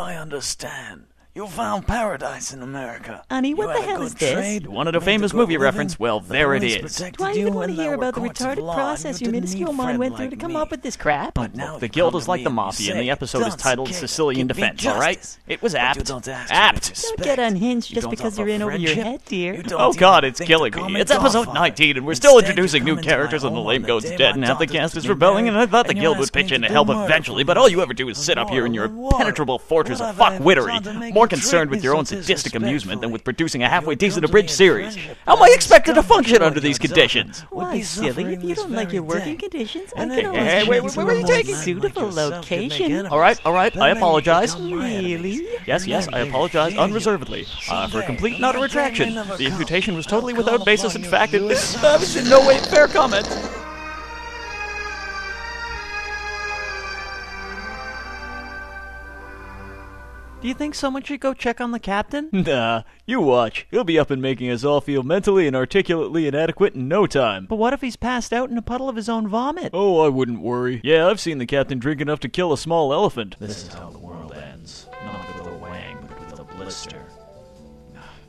I understand. You found paradise in America. Honey, what the hell is this? You wanted a famous movie reference? Well, there it is. Do I even want to hear about the retarded process your minuscule mind went through to come up with this crap? But now the guild is like the mafia, and the episode is titled Sicilian Defense, alright? It was apt. Apt! Don't get unhinged just because you're in over your head, dear. Oh god, it's killing me. It's episode 19, and we're still introducing new characters, and the lame goat's dead, and half the cast is rebelling, and I thought the guild would pitch in to help eventually, but all you ever do is sit up here in your impenetrable fortress of fuckwittery, more concerned with your own sadistic amusement than with producing a halfway decent abridged series. How am I expected to function under these conditions? Why, silly? If you don't like your working conditions, I can always Hey, where are you taking? suitable location. Alright, I apologize. Really? Yes, I apologize unreservedly. For a complete and utter retraction. The imputation was totally without basis in fact, and was in no way fair comment. Do you think someone should go check on the captain? Nah, you watch. He'll be up and making us all feel mentally and articulately inadequate in no time. But what if he's passed out in a puddle of his own vomit? Oh, I wouldn't worry. Yeah, I've seen the captain drink enough to kill a small elephant. This is how the world ends. Not with a wang, but with a blister.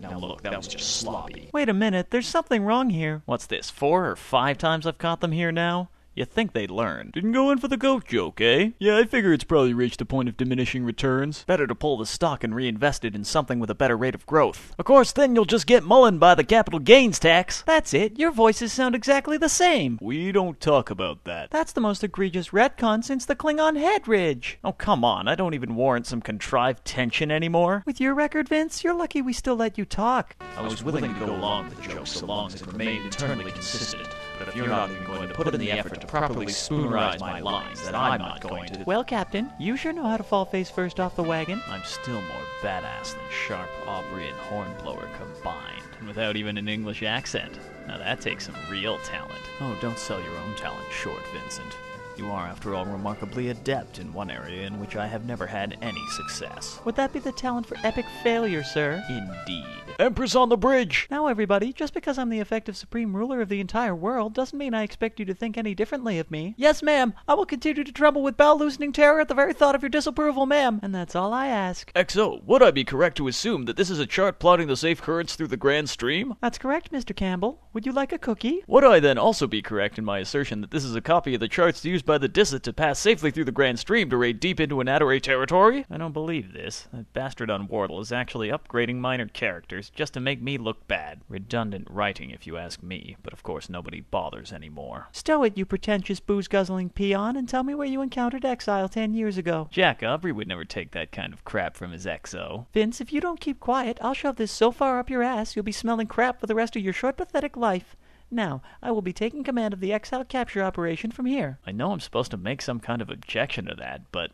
Now look, that was just sloppy. Wait a minute, there's something wrong here. What's this, 4 or 5 times I've caught them here now? You'd think they'd learn. Didn't go in for the goat joke, eh? Yeah, I figure it's probably reached a point of diminishing returns. Better to pull the stock and reinvest it in something with a better rate of growth. Of course, then you'll just get mullered by the capital gains tax. That's it, your voices sound exactly the same. We don't talk about that. That's the most egregious retcon since the Klingon head ridge. Oh, come on, I don't even warrant some contrived tension anymore. With your record, Vince, you're lucky we still let you talk. I was willing to go along with the joke so long as it remained internally consistent. But if you're not even going to put in the effort to properly spoonerize my lines, then I'm not going to. Well, Captain, you sure know how to fall face first off the wagon. I'm still more badass than Sharp, Aubrey, and Hornblower combined, and without even an English accent. Now that takes some real talent. Oh, don't sell your own talent short, Vincent. You are, after all, remarkably adept in one area in which I have never had any success. Would that be the talent for epic failure, sir? Indeed. Empress on the bridge! Now, everybody, just because I'm the effective supreme ruler of the entire world doesn't mean I expect you to think any differently of me. Yes, ma'am, I will continue to tremble with bowel-loosening terror at the very thought of your disapproval, ma'am. And that's all I ask. XO, would I be correct to assume that this is a chart plotting the safe currents through the Grand Stream? That's correct, Mr. Campbell. Would you like a cookie? Would I then also be correct in my assertion that this is a copy of the charts used by the Disset to pass safely through the Grand Stream to raid deep into an Adore territory? I don't believe this. That bastard Unwardil is actually upgrading minor characters just to make me look bad. Redundant writing, if you ask me, but of course nobody bothers anymore. Stow it, you pretentious booze-guzzling peon, and tell me where you encountered Exile 10 years ago. Jack Aubrey would never take that kind of crap from his XO. Vince, if you don't keep quiet, I'll shove this so far up your ass you'll be smelling crap for the rest of your short, pathetic life. Now, I will be taking command of the Exile capture operation from here. I know I'm supposed to make some kind of objection to that, but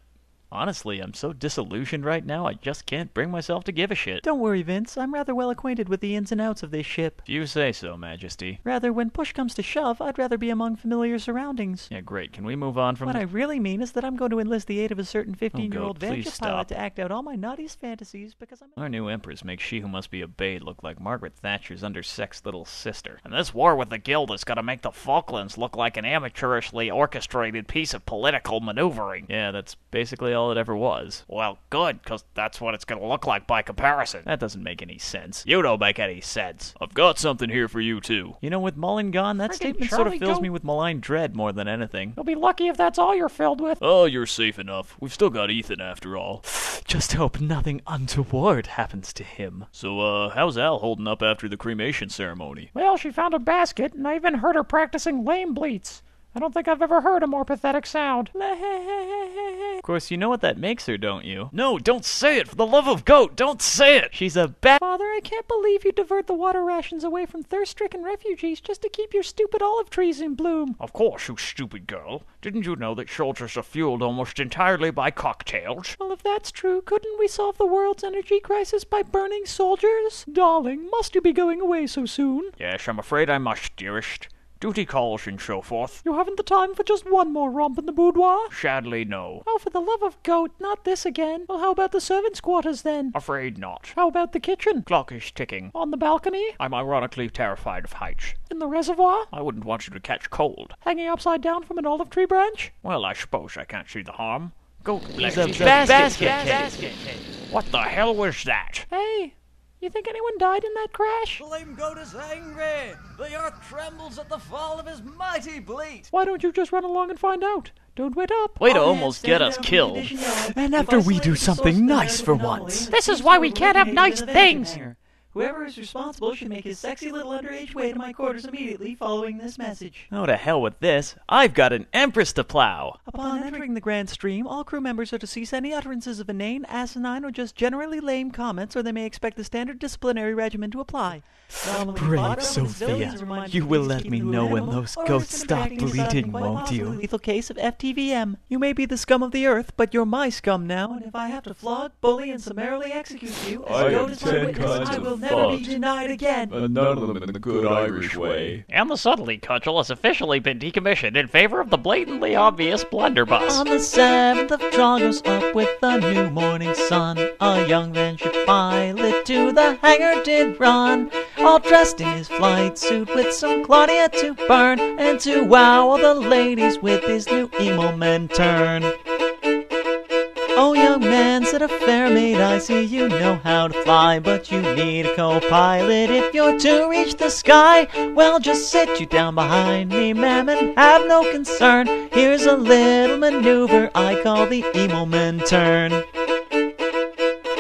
honestly, I'm so disillusioned right now, I just can't bring myself to give a shit. Don't worry, Vince. I'm rather well acquainted with the ins and outs of this ship. If you say so, Majesty. Rather, when push comes to shove, I'd rather be among familiar surroundings. Yeah, great. Can we move on from What I really mean is that I'm going to enlist the aid of a certain 15-year-old please venture stop. pilot to act out all my naughtiest fantasies because I'm... Our new empress makes she who must be obeyed look like Margaret Thatcher's undersexed little sister. And this war with the guild is gonna make the Falklands look like an amateurishly orchestrated piece of political maneuvering. Yeah, that's basically all it ever was. Well, good, because that's what it's going to look like by comparison. That doesn't make any sense. You don't make any sense. I've got something here for you, too. You know, with Mullen gone, that statement sort of fills me with malign dread more than anything. You'll be lucky if that's all you're filled with. Oh, you're safe enough. We've still got Ethan, after all. Just hope nothing untoward happens to him. So, how's Al holding up after the cremation ceremony? Well, she found a basket, and I even heard her practicing lame bleats. I don't think I've ever heard a more pathetic sound. Of course, you know what that makes her, don't you? No, don't say it! For the love of goat, don't say it! She's a Father, I can't believe you divert the water rations away from thirst-stricken refugees just to keep your stupid olive trees in bloom. Of course, you stupid girl. Didn't you know that soldiers are fueled almost entirely by cocktails? Well, if that's true, couldn't we solve the world's energy crisis by burning soldiers? Darling, must you be going away so soon? Yes, I'm afraid I must, dearest. Duty calls and so forth. You haven't the time for just one more romp in the boudoir? Sadly, no. Oh, for the love of goat, not this again. Well, how about the servants' quarters, then? Afraid not. How about the kitchen? Clock is ticking. On the balcony? I'm ironically terrified of heights. In the reservoir? I wouldn't want you to catch cold. Hanging upside down from an olive tree branch? Well, I suppose I can't see the harm. Goat, He's a basket case. What the hell was that? Hey, you think anyone died in that crash? The lame goat is angry. The earth trembles at the fall of his mighty bleat. Why don't you just run along and find out? Don't wait up. Way to almost get us killed. And after we do something nice for once. This is why we can't have nice things. Whoever is responsible should make his sexy little underage way to my quarters immediately following this message. Oh, to hell with this. I've got an empress to plow. Upon entering the Grand Stream, all crew members are to cease any utterances of inane, asinine, or just generally lame comments, or they may expect the standard disciplinary regimen to apply. Brave Sophia, you will let me know when those goats stop bleating, won't you? Lethal case of FTVM. You may be the scum of the earth, but you're my scum now, and if I have to flog, bully, and summarily execute you, as a goat is my witness, I will never be denied again. And none of them in the good Irish way. And the subtlety cudgel has officially been decommissioned in favor of the blatantly obvious blunderbuss. On the 7th of John goes up with the new morning sun. A young venture pilot to the hangar did run, all dressed in his flight suit with some Claudia to burn, and to wow all the ladies with his new Imellman Turn. Oh, young man, said a fair maid, I see you know how to fly, but you need a co-pilot if you're to reach the sky. Well, just sit you down behind me, ma'am, and have no concern. Here's a little maneuver I call the Imellman Turn.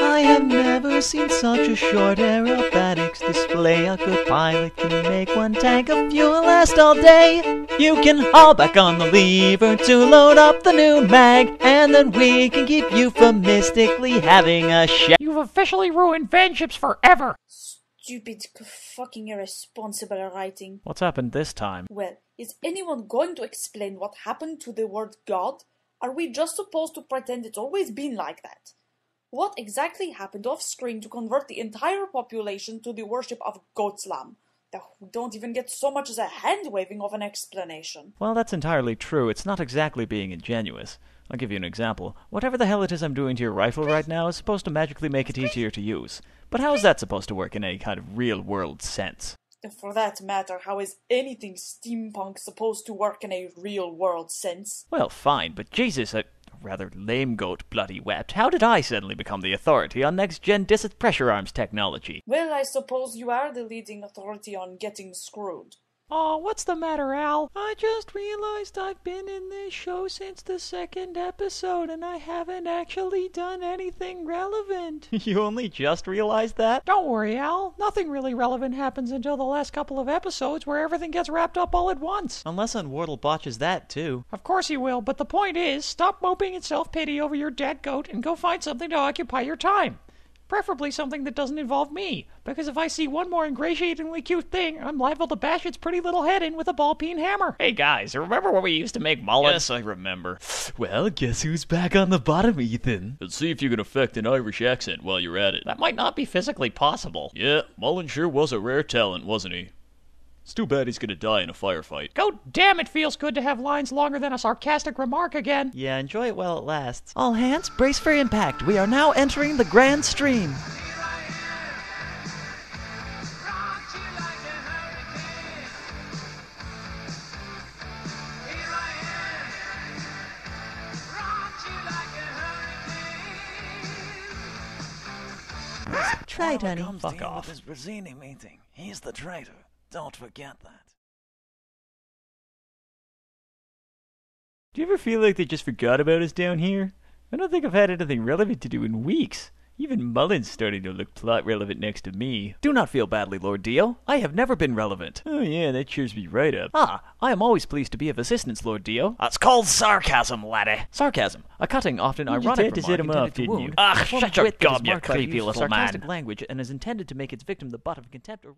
I have never seen such a short aerobatics display. A good pilot can make one tank of fuel last all day. You can haul back on the lever to load up the new mag, and then we can keep euphemistically having a shit. You've officially ruined vanships forever. Stupid, fucking irresponsible writing. What's happened this time? Well, is anyone going to explain what happened to the word God? Are we just supposed to pretend it's always been like that? What exactly happened off-screen to convert the entire population to the worship of goat slam? We don't even get so much as a hand-waving of an explanation. Well, that's entirely true. It's not exactly being ingenuous. I'll give you an example. Whatever the hell it is I'm doing to your rifle right now is supposed to magically make it easier to use. But how is that supposed to work in any kind of real-world sense? For that matter, how is anything steampunk supposed to work in a real-world sense? Well, fine, but Jesus, a rather lame goat bloody wept. How did I suddenly become the authority on next-gen distant pressure arms technology? Well, I suppose you are the leading authority on getting screwed. Oh, what's the matter, Al? I just realized I've been in this show since the 2nd episode, and I haven't actually done anything relevant. You only just realized that? Don't worry, Al. Nothing really relevant happens until the last couple of episodes where everything gets wrapped up all at once. Unless Unwardil botches that, too. Of course he will, but the point is, stop moping in self-pity over your dead goat and go find something to occupy your time. Preferably something that doesn't involve me, because if I see one more ingratiatingly cute thing, I'm liable to bash its pretty little head in with a ball-peen hammer. Hey guys, remember when we used to make mullets? Yes, I remember. Well, guess who's back on the bottom, Ethan? And see if you can affect an Irish accent while you're at it. That might not be physically possible. Yeah, Mullen sure was a rare talent, wasn't he? It's too bad he's gonna die in a firefight. God damn, it feels good to have lines longer than a sarcastic remark again. Yeah, enjoy it while it lasts. All hands, brace for impact. We are now entering the Grand Stream. Try, Dunny. Fuck off. With his Brazzini meeting. He's the traitor. Don't forget that. Do you ever feel like they just forgot about us down here? I don't think I've had anything relevant to do in weeks. Even Mullen's starting to look plot relevant next to me. Do not feel badly, Lord Dio. I have never been relevant. Oh yeah, that cheers me right up. Ah, I am always pleased to be of assistance, Lord Dio. That's called sarcasm, laddie. Sarcasm, a cutting, often You ironic tried to remark set him intended off, to didn't wound. you? Ah, A form shut of your wit that is gob, you marked by the creepy use of little man. sarcastic language and is intended to make its victim the butt of contempt or